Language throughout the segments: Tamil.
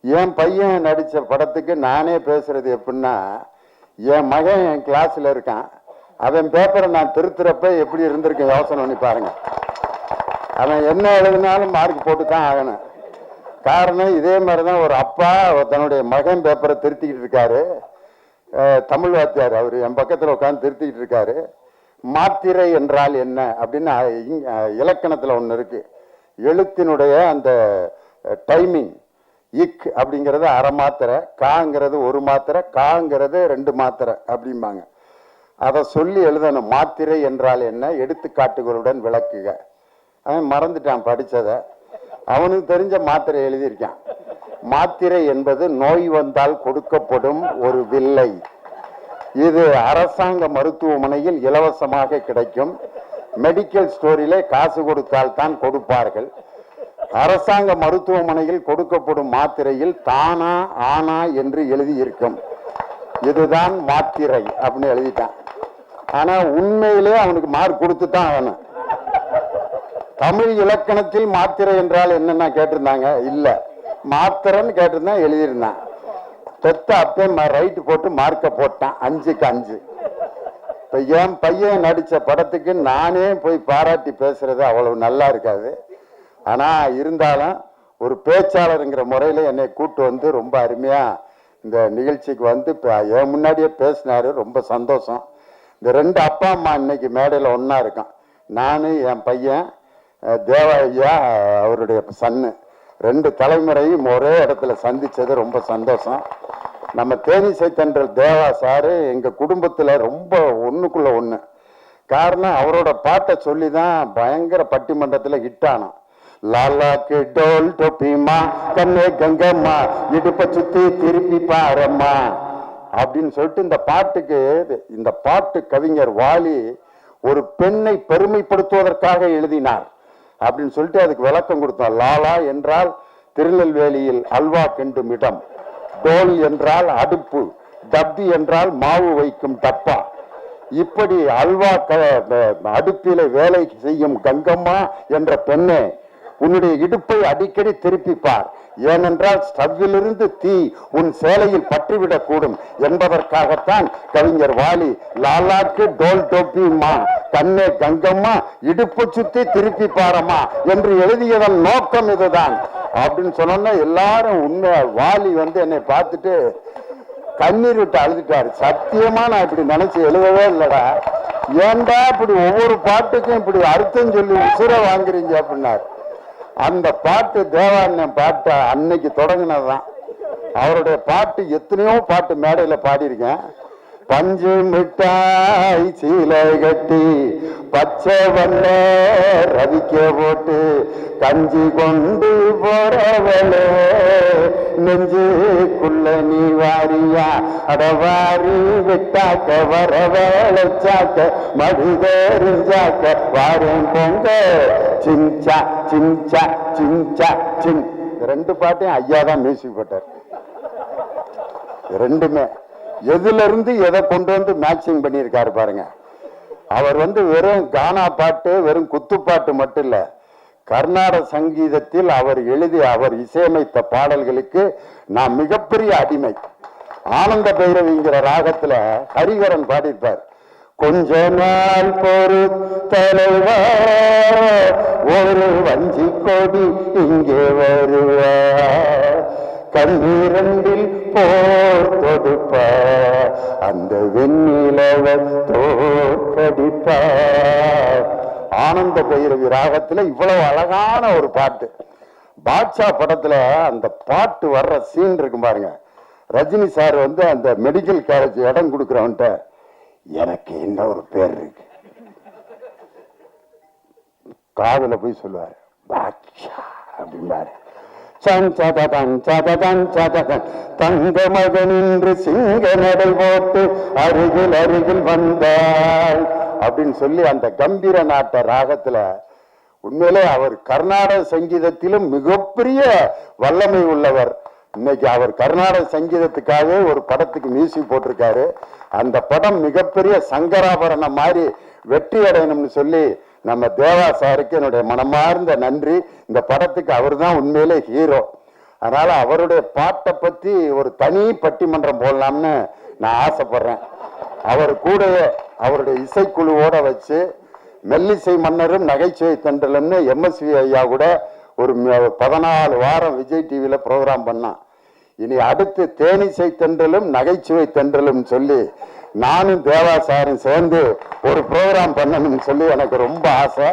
என் பையன் நடித்த படத்துக்கு நானே பேசுறது எப்படின்னா, என் மகன் என் கிளாஸில் இருக்கான், அவன் பேப்பரை நான் திருத்துறப்ப எப்படி இருந்திருக்கேன் யோசனை பண்ணி பாருங்க. அவன் என்ன எழுதினாலும் மார்க் போட்டு தான் ஆகணும். காரணம் இதே மாதிரி தான் ஒரு அப்பா தன்னுடைய மகன் பேப்பரை திருத்திக்கிட்டு இருக்காரு. தமிழ் வாத்தியார் அவர் என் பக்கத்தில் உட்காந்து திருத்திக்கிட்டு இருக்காரு. மாத்திரை என்றால் என்ன அப்படின்னு இலக்கணத்தில் ஒன்று இருக்கு. எழுத்தினுடைய அந்த டைமிங், இக் அப்படிங்கிறது அரை மாத்திரை, காங்கிறது ஒரு மாத்திரை, காங்கிறது 2 மாத்திரை அப்படிம்பாங்க. அதை சொல்லி எழுதணும். மாத்திரை என்றால் என்ன, எடுத்துக்காட்டுகளுடன் விளக்குக. அவன் மறந்துட்டான் படித்ததை. அவனுக்கு தெரிஞ்ச மாத்திரை எழுதியிருக்கான். மாத்திரை என்பது நோய் வந்தால் கொடுக்கப்படும் ஒரு வில்லை. இது அரசாங்க மருத்துவமனையில் இலவசமாக கிடைக்கும். மெடிக்கல் ஸ்டோரிலே காசு கொடுத்தால் தான் கொடுப்பார்கள். அரசாங்க மருத்துவமனையில் கொடுக்கப்படும் மாத்திரையில் தானா ஆனா என்று எழுதி இருக்கும். இதுதான் மாத்திரை அப்படின்னு எழுதிட்டான். ஆனா உண்மையிலே அவனுக்கு மார்க் கொடுத்து தான் ஆகணும். தமிழ் இலக்கணத்தில் மாத்திரை என்றால் என்னன்னா கேட்டிருந்தாங்க, இல்ல மாத்திரைன்னு கேட்டிருந்தான், எழுதியிருந்தான். தொத்த அப்பே ரைட்டு போட்டு மார்க்க போட்டான் 5க்கு 5. இப்ப என் பையன் நடிச்ச படத்துக்கு நானே போய் பாராட்டி பேசுறது அவ்வளவு நல்லா இருக்காது. ஆனா இருந்தாலும் ஒரு பேச்சாளருங்கிற முறையில என்னை கூட்டு வந்து ரொம்ப அருமையா இந்த நிகழ்ச்சிக்கு வந்து என் முன்னாடியே பேசினாரு. ரொம்ப சந்தோஷம். இந்த 2 அப்பா அம்மா இன்னைக்கு மேடையில் ஒன்னா இருக்கான். நான் என் பையன் தேவா ஐயா அவருடைய சன்னு, 2 தலைமுறையும் ஒரே இடத்துல சந்திச்சது ரொம்ப சந்தோஷம். நம்ம தேனிசை தென்றல் தேவா சாரு எங்க குடும்பத்துல ரொம்ப ஒண்ணுக்குள்ள ஒண்ணு. காரணம் அவரோட பாட்டை சொல்லி தான் பயங்கர பட்டிமன்றத்துல ஹிட் ஆனோம். லாலாக்கு டோல் டொப்பிமா கண்ணே கங்கம்மா இடுப்ப சுத்தி திருப்பி பாரம்மா அப்படின்னு சொல்லிட்டு இந்த பாட்டு கவிஞர் வாலி ஒரு பெண்ணை பெருமைப்படுத்துவதற்காக எழுதினார் அப்படின்னு சொல்லிட்டு அதுக்கு விளக்கம் கொடுத்தோம். லாலா என்றால் திருநெல்வேலியில் அல்வா கிண்டும் இடம், டோல் என்றால் அடுப்பு, டப்பி என்றால் மாவு வைக்கும் டப்பா. இப்படி அல்வா அடுப்பில வேலை செய்யும் கங்கம்மா என்ற பெண்ணே, உன்னுடைய இடுப்பை அடிக்கடி திருப்பிப்பார். ஏனென்றால் ஸ்டவ்விலிருந்து தீ உன் சேலையில் பற்றிவிடக் கூடும் என்பதற்காகத்தான் கவிஞர் வாலி லாலாக்கு டோல் டோப்பிமா கண்ணே கங்கம்மா இடுப்பு சுத்தி திருப்பி பாரம்மா என்று எழுதியதன் நோக்கம் இதுதான் அப்படின்னு சொன்னோன்னா எல்லாரும் உண்மை. வாலி வந்து என்னை பார்த்துட்டு கண்ணீர் விட்டு அழுதுட்டாரு. சத்தியமா நான் இப்படி நினைச்சு எழுதவே இல்லடா, ஏன்டா இப்படி ஒவ்வொரு பாட்டுக்கும் இப்படி அர்த்தம் சொல்லி உசுர வாங்குறீங்க அப்படின்னாரு. அந்த பாட்டு தேவாண்ணன் பாட்டை அன்னைக்கு தொடங்கினதுதான். அவருடைய பாட்டு எத்தனையோ பாட்டு மேடையில பாடியிருக்கேன். பஞ்சு மிட்டாய் சீலை கட்டி பச்சை வண்ண ரவிக்க போட்டு கஞ்சி கொண்டு போறவளே நெஞ்சுக்குள்ள நீ வாரியா அடவாரி விட்டாக்க வர வேலைச்சாக்க மடுதறிஞ்சாக்க வாரம் பொங்க சிஞ்சா சிஞ்சா சிஞ்சா சின். 2 பாட்டையும் ஐயா தான் மியூசிக் போட்டார். 2மே எதுல இருந்து எதை கொண்டு வந்து மேட்சிங் பண்ணியிருக்காரு பாருங்க. அவர் வந்து வெறும் கானா பாட்டு, வெறும் குத்துப்பாட்டு மட்டும் இல்ல, கர்நாடக சங்கீதத்தில் அவர் எழுதி அவர் இசையமைத்த பாடல்களுக்கு நான் மிகப்பெரிய அடிமை. ஆனந்த பைரவிங்கிற ராகத்துல ஹரிகரன் பாடியிருப்பார். கொஞ்ச நாள் பொறு தலைவா ஒரு வஞ்சி கொடி இங்கே வருவா, கண்ணீரண்டில் போர் தொடுப்பா அந்த வெண்ணிலவ தோற்கடிப்பா. ஆனந்த பைரவி ராகத்துல இவ்வளவு அழகான ஒரு பாட்டு. பாட்ஷா படத்துல அந்த பாட்டு வர்ற சீன் இருக்கும் பாருங்க. ரஜினி சார் வந்து அந்த மெடிக்கல் காலேஜ் இடம் கொடுக்குறவன்ட்ட எனக்கு என்ன ஒரு பேர் இருக்கு காதுல போய் சொல்லுவாரு, பாட்ஷா அப்படின்பாரு. தங்க மகன் என்று சிங்க நடை போட்டு அருகில் அருகில் வந்தாள் அப்படின்னு சொல்லி அந்த கம்பீர நாட்ட ராகத்துல உண்மையிலே அவர் கர்நாடக சங்கீதத்திலும் மிகப்பெரிய வல்லமை உள்ளவர். இன்னைக்கு அவர் கர்நாடக சங்கீதத்துக்காகவே ஒரு படத்துக்கு மியூசிக் போட்டிருக்காரு. அந்த படம் மிகப்பெரிய சங்கராபரணம் மாதிரி வெற்றி அடையணும்னு சொல்லி நம்ம தேவா சாருக்கு என்னுடைய மனமார்ந்த நன்றி. இந்த படத்துக்கு அவர் தான் உண்மையிலே ஹீரோ. அதனால அவருடைய பாட்டை பத்தி ஒரு தனி பட்டிமன்றம் போடலாம்னு நான் ஆசைப்படுறேன். அவர் கூடவே அவருடைய இசைக்குழுவோட வச்சு மெல்லிசை மன்னரும் நகைச்சுவை தென்றலும்னு MSV ஐயா கூட ஒரு 14 வாரம் விஜய் டிவியில ப்ரோக்ராம் பண்ணான். இனி அடுத்து தேனிசை தென்றலும் நகைச்சுவை தென்றலும் சொல்லி நானும் தேவாசாரும் சேர்ந்து ஒரு ப்ரோக்ராம் பண்ணணும்னு சொல்லி எனக்கு ரொம்ப ஆசை.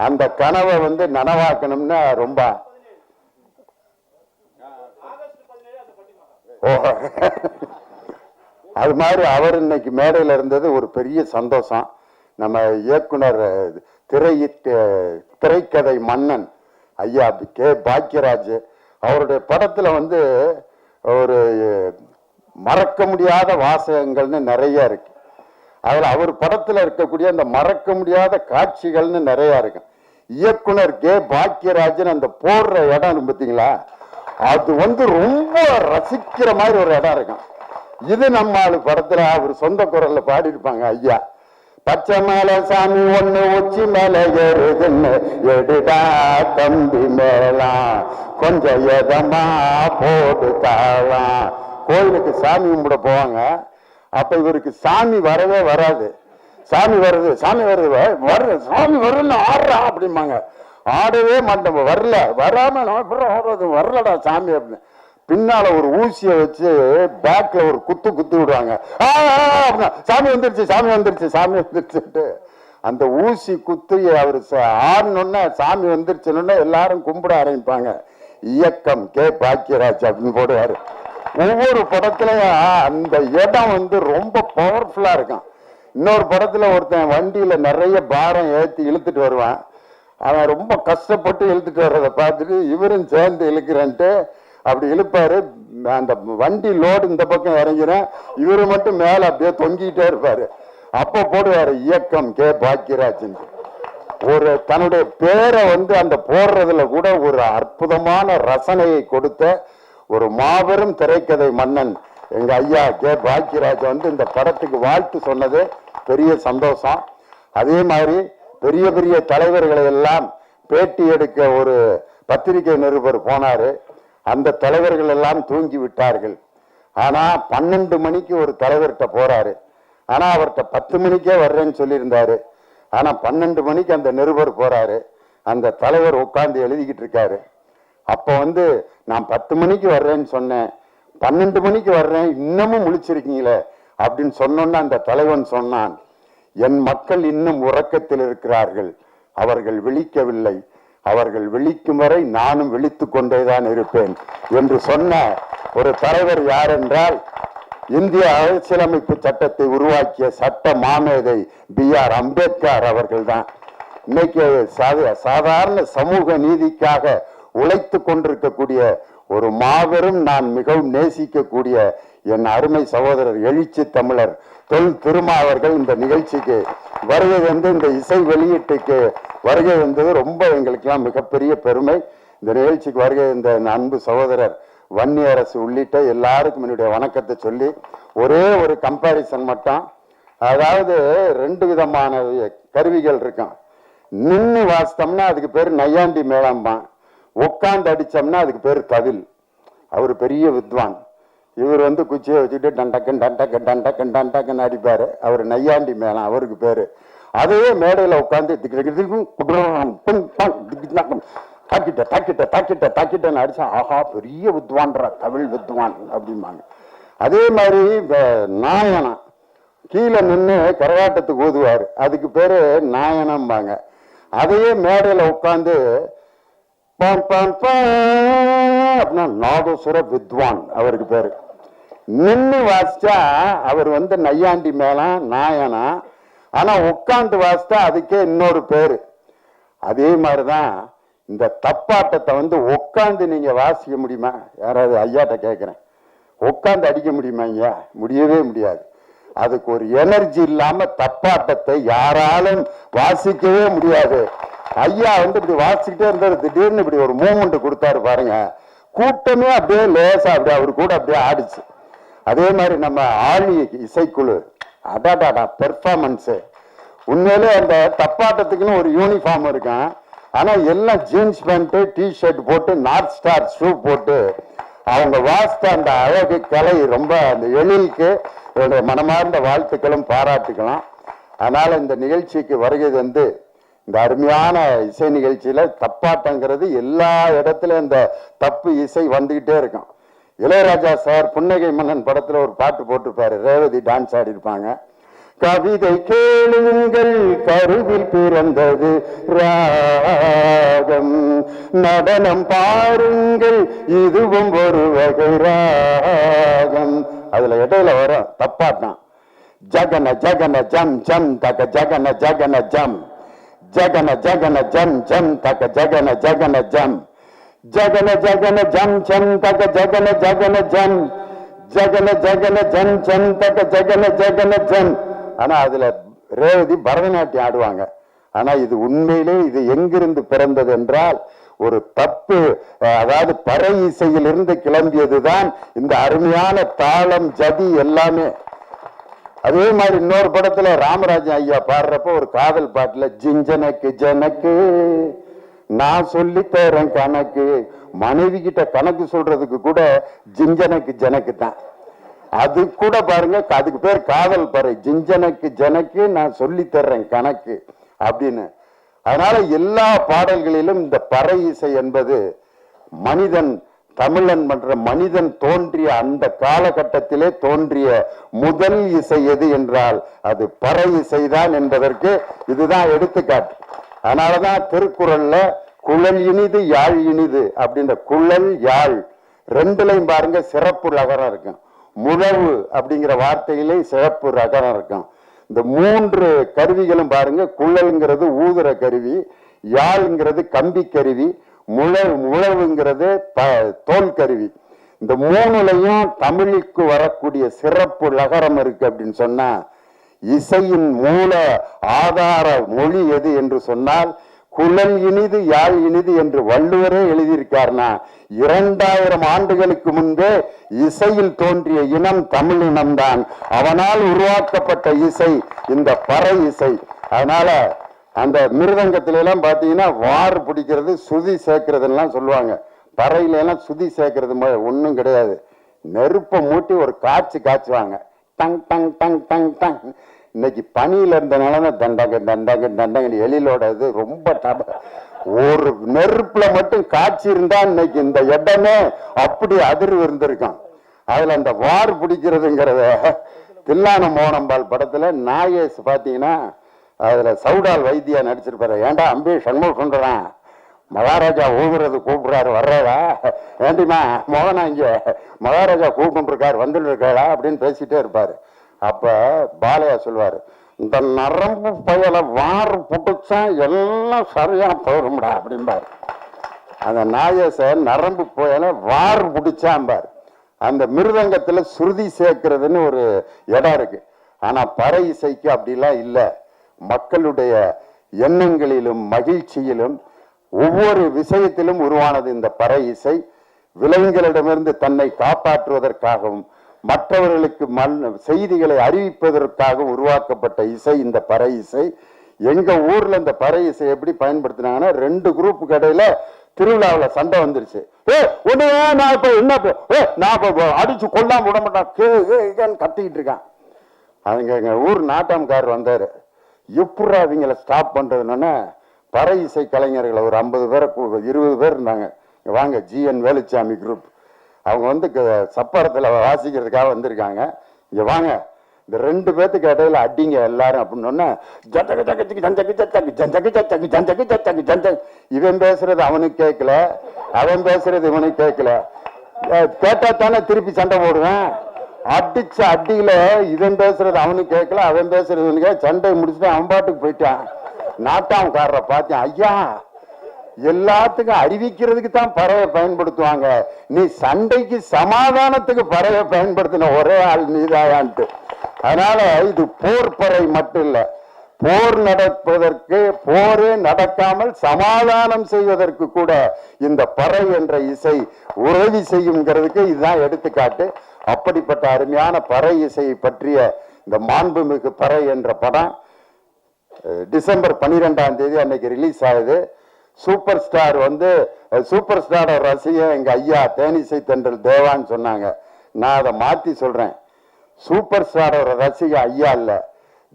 அந்த கனவை நனவாக்கணும்னு ரொம்ப அது மாதிரி அவர் இன்னைக்கு மேடையில் இருந்தது ஒரு பெரிய சந்தோஷம். நம்ம இயக்குனர் திரைக்கதை மன்னன் ஐயா கே பாக்கியராஜ் அவருடைய படத்துல ஒரு மறக்க முடியாத வாசகங்கள்னு நிறைய இருக்கு. அதுல அவர் படத்துல இருக்கக்கூடிய அந்த மறக்க முடியாத காட்சிகள்னு நிறைய இருக்கு. இயக்குனர் கே பாக்கியராஜன் அந்த போடுற இடம் பார்த்தீங்களா, அது ரொம்ப ரசிக்கிற மாதிரி ஒரு இடம் இருக்கும். இது நம்ம படத்துல அவர் சொந்த குரல்ல பாடியிருப்பாங்க. ஐயா பச்சை மேல சாமி ஒண்ணு உச்சி மேல ஏறுதுன்னு எடுடா தம்பி மேலாம் கொஞ்சம் எதமா போடு தாழாம். கோயிலுக்கு சாமி கும்பிட போவாங்க. அப்ப இவருக்கு சாமி வரவே வராது. சாமி வருது சாமி வருது வர்ற சாமி வருன்னு ஆடுறா அப்படிம்பாங்க. ஆடவே மாட்டோம். வரல வராம ஆடுறது வரலடா சாமி அப்படின்னு பின்னால ஒரு ஊசியை வச்சு பேக்ல ஒரு குத்து விடுவாங்க. சாமி வந்துருச்சு சாமி வந்துருச்சு சாமி வந்துருச்சுட்டு அந்த ஊசி குத்தி அவர் ஆடணுன்னா சாமி வந்துருச்சுன்னு எல்லாரும் கும்பிட ஆரம்பிப்பாங்க. இயக்கம் கே பாக்கியராஜ் அப்படின்னு போடுவாரு. ஒவ்வொரு படத்துலயும் அந்த இடம் ரொம்ப பவர்ஃபுல்லா இருக்கும். இன்னொரு படத்துல ஒருத்தன் வண்டியில நிறைய பாரம் ஏற்றி இழுத்துட்டு வருவான். அவன் ரொம்ப கஷ்டப்பட்டு இழுத்துட்டு வர்றதை பார்த்துட்டு இவரும் சேர்ந்து இழுக்கிறன்ட்டு அப்படி இழுப்பாரு. அந்த வண்டி லோடு இந்த பக்கம் இறங்கினா இவரு மட்டும் மேல அப்படியே தொங்கிட்டே இருப்பாரு. அப்ப போடுவாரு இயக்கம் கே பாக்கியராஜன். ஒரு தன்னுடைய பேரை அந்த போடுறதுல கூட ஒரு அற்புதமான ரசனையை கொடுத்த ஒரு மாபெரும் திரைக்கதை மன்னன் எங்க ஐயா கே பாக்கியராஜ் இந்த படத்துக்கு வாழ்த்து சொன்னது பெரிய சந்தோஷம். அதே மாதிரி பெரிய பெரிய தலைவர்களை எல்லாம் பேட்டி எடுக்க ஒரு பத்திரிகை நிருபர் போனாரு. அந்த தலைவர்கள் எல்லாம் தூங்கி விட்டார்கள். ஆனா 12 மணிக்கு ஒரு தலைவர்கிட்ட போறாரு. ஆனா அவர்கிட்ட 10 மணிக்கே வர்றேன்னு சொல்லியிருந்தாரு. ஆனா 12 மணிக்கு அந்த நிருபர் போறாரு. அந்த தலைவர் உட்கார்ந்து எழுதிக்கிட்டு இருக்காரு. அப்ப நான் 10 மணிக்கு வர்றேன்னு சொன்னேன், 12 மணிக்கு வர்றேன், இன்னமும் முழிச்சிருக்கீங்களே அப்படின்னு சொன்னோன்னு அந்த தலைவன் சொன்னான், என் மக்கள் இன்னும் உறக்கத்தில் இருக்கிறார்கள், அவர்கள் விழிக்கவில்லை, அவர்கள் விழிக்கும் வரை நானும் விழித்து கொண்டேதான் இருப்பேன் என்று சொன்ன ஒரு தலைவர் யார் என்றால் இந்திய அரசியலமைப்பு சட்டத்தை உருவாக்கிய சட்ட மாமேதை BR அம்பேத்கர் அவர்கள் தான். இன்னைக்கு சாதாரண சமூக நீதிக்காக உழைத்து கொண்டிருக்கக்கூடிய ஒரு மாபெரும் நான் மிகவும் நேசிக்கக்கூடிய என் அருமை சகோதரர் எழுச்சி தமிழர் தொல் திருமாவர்கள் இந்த நிகழ்ச்சிக்கு வருகை இந்த இசை வெளியீட்டுக்கு வருகை வந்தது ரொம்ப எங்களுக்கெல்லாம் மிகப்பெரிய பெருமை. இந்த நிகழ்ச்சிக்கு வருகை இந்த அன்பு சகோதரர் வன்னியரசு உள்ளிட்ட எல்லாருக்கும் என்னுடைய வணக்கத்தை சொல்லி ஒரே ஒரு கம்பாரிசன் மட்டும். அதாவது 2 விதமான கருவிகள் இருக்கும். நின்று வாசித்தோம்னா அதுக்கு பேர் நையாண்டி மேளம்பான், உட்காந்து அடிச்சோம்னா அதுக்கு பேர் தவில். அவர் பெரிய வித்வான். இவர் குச்சியை வச்சுட்டு டண்டக்கன் டண்டக்கன் டண்டக்கன் டண்டக்கன் அடிப்பாரு. அவர் நையாண்டி மேளம் அவருக்கு பேரு. அதே மேடையில உட்காந்து தாக்கிட்டன்னு அடிச்சா ஆஹா பெரிய வித்வான்ற தமிழ் வித்வான் அப்படிம்பாங்க. அதே மாதிரி நாயனம் கீழே நின்று கரகாட்டத்துக்கு ஊதுவாரு, அதுக்கு பேரு நாயனம்பாங்க. அதையே மேடையில உட்காந்து அப்படின்னா நாதஸ்வர வித்வான் அவருக்கு பேரு. நின்று வாசிச்சா அவர் நையாண்டி மேளம் நாயனா, ஆனா உட்காந்து வாசிச்சா அதுக்கே இன்னொரு பேரு. அதே மாதிரிதான் இந்த தப்பாட்டத்தை உட்காந்து நீங்க வாசிக்க முடியுமா? யாராவது ஐயாட்ட கேட்கிறேன், உட்காந்து அடிக்க முடியுமா? ஐயா முடியவே முடியாது. அதுக்கு ஒரு எனர்ஜி இல்லாம தப்பாட்டத்தை யாராலும் வாசிக்கவே முடியாது. ஐயா இப்படி வாசிக்கிட்டே இருந்தாரு, திடீர்னு இப்படி ஒரு மூமெண்ட் கொடுத்தாரு பாருங்க, கூட்டமே அப்படியே லேசா அப்படியே அவரு கூட அப்படியே ஆடிச்சு. அதே மாதிரி நம்ம ஆழி இசைக்குழு அடாடாடா பெர்ஃபார்மன்ஸ் உண்மையிலே அந்த தப்பாட்டத்துக்குன்னு ஒரு யூனிஃபார்ம் இருக்கும். ஆனா எல்லாம் ஜீன்ஸ் பேண்ட் டி ஷர்ட் போட்டு நார்த் ஸ்டார் ஷூ போட்டு அவங்க வாசித்த அந்த அழகு கலை ரொம்ப அந்த எழிலுக்கு என்னுடைய மனமார்ந்த வாழ்த்துக்களும் பாராட்டுக்கலாம். அதனால இந்த நிகழ்ச்சிக்கு வருகை வந்து இந்த அருமையான இசை நிகழ்ச்சியில தப்பாட்டங்கிறது எல்லா இடத்துலயும் இந்த தப்பு இசை வந்துகிட்டே இருக்கும். இளையராஜா சார் புன்னகை மன்னன் படத்துல ஒரு பாட்டு போட்டிருப்பாரு, ரேவதி டான்ஸ் ஆடி இருப்பாங்க. கவிதை கேளுங்கள் கருவில் பிறந்தது ராகம், நடனம் பாருங்கள் இதுவும் ஒரு வகை ராகம். அதுல இடையில வரும் தப்பாட்டம், ஜகன ஜகன ஜம் ஜம் தக ஜகன ஜகன ஜம், ஜகன ஜகன ஜம் ஜம் தக ஜகன ஜகன ஜம், ஜகன ஜகன ஜம் ஜம் தக ஜகன ஜகன ஜம், ஜகன ஜகன ஜம் ஜம் தக ஜகன ஜகன ஜம். ஆனா அதுல ரேவதி பரதநாட்டியம் ஆடுவாங்க. ஆனா இது உண்மையிலே இது எங்கிருந்து பிறந்தது என்றால் ஒரு தப்பு, அதாவது பறை இசையிலிருந்து கிளம்பியதுதான் இந்த அருமையான தாளம் ஜதி எல்லாமே. அதே மாதிரி இன்னொரு படத்துல ராமராஜன் ஐயா பாடுறப்ப ஒரு காதல் பாட்டுல ஜிஞ்சனக்கு ஜனக்கு நான் சொல்லி தரேன் கணக்கு, மனைவி கிட்ட கணக்கு சொல்றதுக்கு கூட ஜிஞ்சனக்கு ஜனக்கு தான். அது கூட பாருங்க, அதுக்கு பேர் காதல் பறை, ஜிஞ்சனக்கு ஜனக்கு நான் சொல்லி தர்றேன் கணக்கு அப்படின்னு. அதனால எல்லா பாடல்களிலும் இந்த பறை இசை என்பது மனிதன், தமிழன் என்ற மனிதன் தோன்றிய அந்த காலகட்டத்திலே தோன்றிய முதல் இசை எது என்றால் அது பறை இசைதான் என்பதற்கு இதுதான் எடுத்துக்காட்டு. அதனாலதான் திருக்குறள்ல குழல் இனிது யாழ் இனிது அப்படின்ற குழல் யாழ் ரெண்டுலையும் பாருங்க சிறப்பு ரகரம் இருக்கும். முழவு அப்படிங்கிற வார்த்தையிலே சிறப்பு ரகரம் இருக்கும். இந்த மூன்று கருவிகளும் பாருங்க, குழல்ங்கிறது ஊதுற கருவி, யாழ்ங்கிறது கம்பி கருவி, முழவுங்கிறது தோல் கருவி. இந்த மூணுலையும் தமிழுக்கு வரக்கூடிய சிறப்பு லகரம் இருக்கு அப்படின்னு சொன்னா இசையின் மூல ஆதார மொழி எது என்று சொன்னால் குழல் இனிது யாழ் இனிது என்று வள்ளுவரே எழுதியிருக்காருனா 2000 ஆண்டுகளுக்கு முன்பே இசையில் தோன்றிய இனம் தமிழ் இனம்தான். அவனால் உருவாக்கப்பட்ட இசை இந்த பறை இசை. அதனால அந்த மிருதங்கத்தில எல்லாம் பாத்தீங்கன்னா வார் பிடிக்கிறது சுதி சேர்க்கறதுலாம் சொல்லுவாங்க. பறையில எல்லாம் சுதி சேர்க்கறது ஒன்றும் கிடையாது. நெருப்பை மூட்டி ஒரு காய்ச்சுவாங்க, டங் டங் டங் டங் டங். இன்னைக்கு பனியில இருந்தனால தண்டங்க தண்டங்க தண்டங்க எழிலோட இது ரொம்ப ஒரு நெருப்புல மட்டும் காய்ச்சி இருந்தா இன்னைக்கு இந்த இடமே அப்படி அதிர்வு இருந்திருக்கும். அதுல அந்த வார் பிடிக்கிறதுங்கிறத தில்லான மோனம்பால் படத்துல நாகேஷ் பாத்தீங்கன்னா அதுல சவுடால் வைத்தியா நடிச்சிருப்பாரு. ஏண்டா அம்பி சண்முகம் சொல்றான், மகாராஜா ஊதுறது கூப்பிடுறாரு வர்றதா, ஏண்டிமா மோகனா இங்க மகாராஜா கூப்பிட்டு இருக்காரு வந்துட்டு இருக்காரா அப்படின்னு பேசிட்டே இருப்பாரு. அப்ப பாலையா சொல்லுவாரு, இந்த நரம்பு பயலை வார் புடிச்சா எல்லாம் சரியா போரும்டா அப்படிம்பாரு. அந்த நாகேச நரம்பு புயலை வார் பிடிச்சாம்பார். அந்த மிருதங்கத்துல சுருதி சேர்க்கிறதுன்னு ஒரு இடம் இருக்கு. ஆனா பறை இசைக்கு அப்படிலாம் இல்லை. மக்களுடைய எண்ணங்களிலும் மகிழ்ச்சியிலும் ஒவ்வொரு விஷயத்திலும் உருவானது இந்த பறை இசை. விலங்குகளிடமிருந்து தன்னை காப்பாற்றுவதற்காகவும் மற்றவர்களுக்கு செய்திகளை அறிவிப்பதற்காக உருவாக்கப்பட்ட இசை இந்த பறை இசை. எங்க ஊர்ல இந்த பறை இசை எப்படி பயன்படுத்தினாங்கன்னா 2 குரூப் இடையில திருவிழாவில் சண்டை வந்துருச்சு. நான் இப்ப என்ன நான் அடிச்சு கொல்லாம விட மாட்டான் கத்திக்கிட்டு இருக்கான். அவங்க எங்க ஊர் நாட்டாம்காரர் வந்தாரு, எப்படா அவங்கள ஸ்டாப் பண்றதுன்னா பறை இசை கலைஞர்களை ஒரு 50 பேரை 20 பேர் இருந்தாங்க. வாங்க ஜிஎன் வேலுச்சாமி குரூப், அவங்க வந்து சப்பரத்துல வாசிக்கிறதுக்காக வந்திருக்காங்க, இங்க வாங்க இந்த 2 பேத்துக்கு இடையில அடிங்க எல்லாரும் அப்படின்னு. இவன் பேசுறது அவனுக்கு கேட்கல, அவன் பேசுறது இவனுக்கு கேட்கல. கேட்டா தானே திருப்பி சண்டை போடுவேன். அடிச்ச அடியில இவன் பேசுறது அவனுக்கு கேட்கல, அவன் பேசுறது இவனுக்கு. சண்டை முடிச்சுட்டு அவன் பாட்டுக்கு போயிட்டான். நாட்டாம்காரரை பார்த்தேன், ஐயா எல்லாத்துக்கும் அறிவிக்கிறதுக்கு தான் பறவை பயன்படுத்துவாங்க, நீ சண்டைக்கு சமாதானத்துக்கு பறவை பயன்படுத்தின ஒரே ஆள் நீதாயான்ட்டு. அதனால இது போர் பறை மட்டும் இல்ல, போர் நடப்பதற்கு போரே நடக்காமல் சமாதானம் செய்வதற்கு கூட இந்த பறை என்ற இசை உதவி செய்யுங்கிறதுக்கு இதுதான் எடுத்துக்காட்டு. அப்படிப்பட்ட அருமையான பறை இசையை பற்றிய இந்த மாண்புமிகு பறை என்ற படம் டிசம்பர் 12ஆம் தேதி அன்னைக்கு ரிலீஸ் ஆகுது. சூப்பர் ஸ்டார் வந்து சூப்பர் ஸ்டாரோட ரசிகன் எங்க ஐயா தேனிசை தென்றல் தேவான்னு சொன்னாங்க. நான் அதை மாத்தி சொல்றேன். சூப்பர் ஸ்டாரோட ரசிகன் ஐயா இல்ல,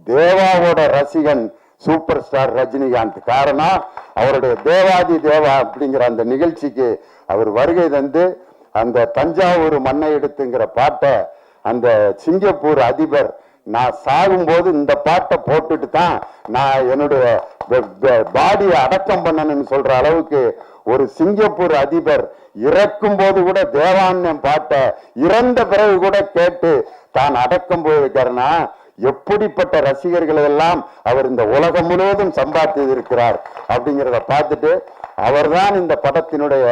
தேவாவோட ரசிகன் சூப்பர் ஸ்டார் ரஜினிகாந்த். காரணம் அவருடைய தேவாதி தேவா அப்படிங்கிற அந்த நிகழ்ச்சிக்கு அவர் வருகை தந்து அந்த தஞ்சாவூர் மண்ணை எடுத்துங்கிற பாட்டை அந்த சிங்கப்பூர் அதிபர் நான் சாகும்போது இந்த பாட்டை போட்டுட்டு தான் நான் என்னுடைய பாடியை அடக்கம் பண்ணணும்னு சொல்ற அளவுக்கு ஒரு சிங்கப்பூர் அதிபர் இறக்கும் போது கூட தேவான்யம் பாட்டை இறந்த பிறகு கூட கேட்டு தான் அடக்கம் போயிருக்காருன்னா எப்படிப்பட்ட ரசிகர்களை எல்லாம் அவர் இந்த உலகம் முழுவதும் சம்பாதித்து இருக்கிறார் அப்படிங்கிறத பார்த்துட்டு அவர்தான் இந்த படத்தினுடைய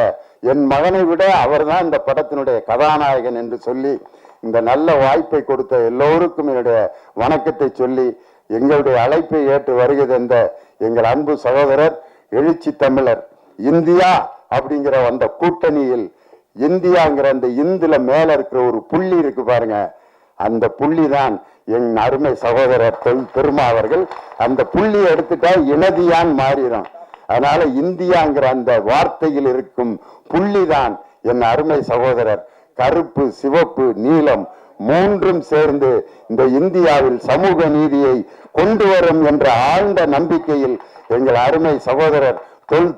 என் மகனை விட அவர்தான் இந்த படத்தினுடைய கதாநாயகன் என்று சொல்லி இந்த நல்ல வாய்ப்பை கொடுத்த எல்லோருக்கும் என்னுடைய வணக்கத்தை சொல்லி எங்களுடைய அழைப்பை ஏற்று வருகை தந்த எங்கள் அன்பு சகோதரர் எழுச்சி தமிழர் இந்தியா அப்படிங்கிற அந்த கூட்டணியில் இந்தியாங்கிற அந்த இந்துல மேல இருக்கிற ஒரு புள்ளி இருக்கு பாருங்க, அந்த புள்ளி தான் என் அருமை சகோதரர் பெருமா அவர்கள். அந்த புள்ளியை எடுத்துட்டா இனதியான் மாறிடும். அதனால இந்தியாங்கிற அந்த வார்த்தையில் இருக்கும் புள்ளிதான் என் அருமை சகோதரர். கருப்பு, சிவப்பு, நீலம் மூன்றும் சேர்ந்து இந்த இந்தியாவில் சமூக நீதியை கொண்டு வரும் என்ற ஆழ்ந்த நம்பிக்கையில் எங்கள் அருமை சகோதரர்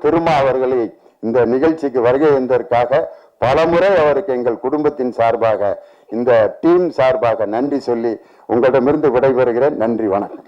திருமா அவர்களை இந்த நிகழ்ச்சிக்கு வருகை தந்ததற்காக பலமுறை அவருக்கு எங்கள் குடும்பத்தின் சார்பாக இந்த டீம் சார்பாக நன்றி சொல்லி உங்களிடமிருந்து விடைபெறுகிறேன். நன்றி, வணக்கம்.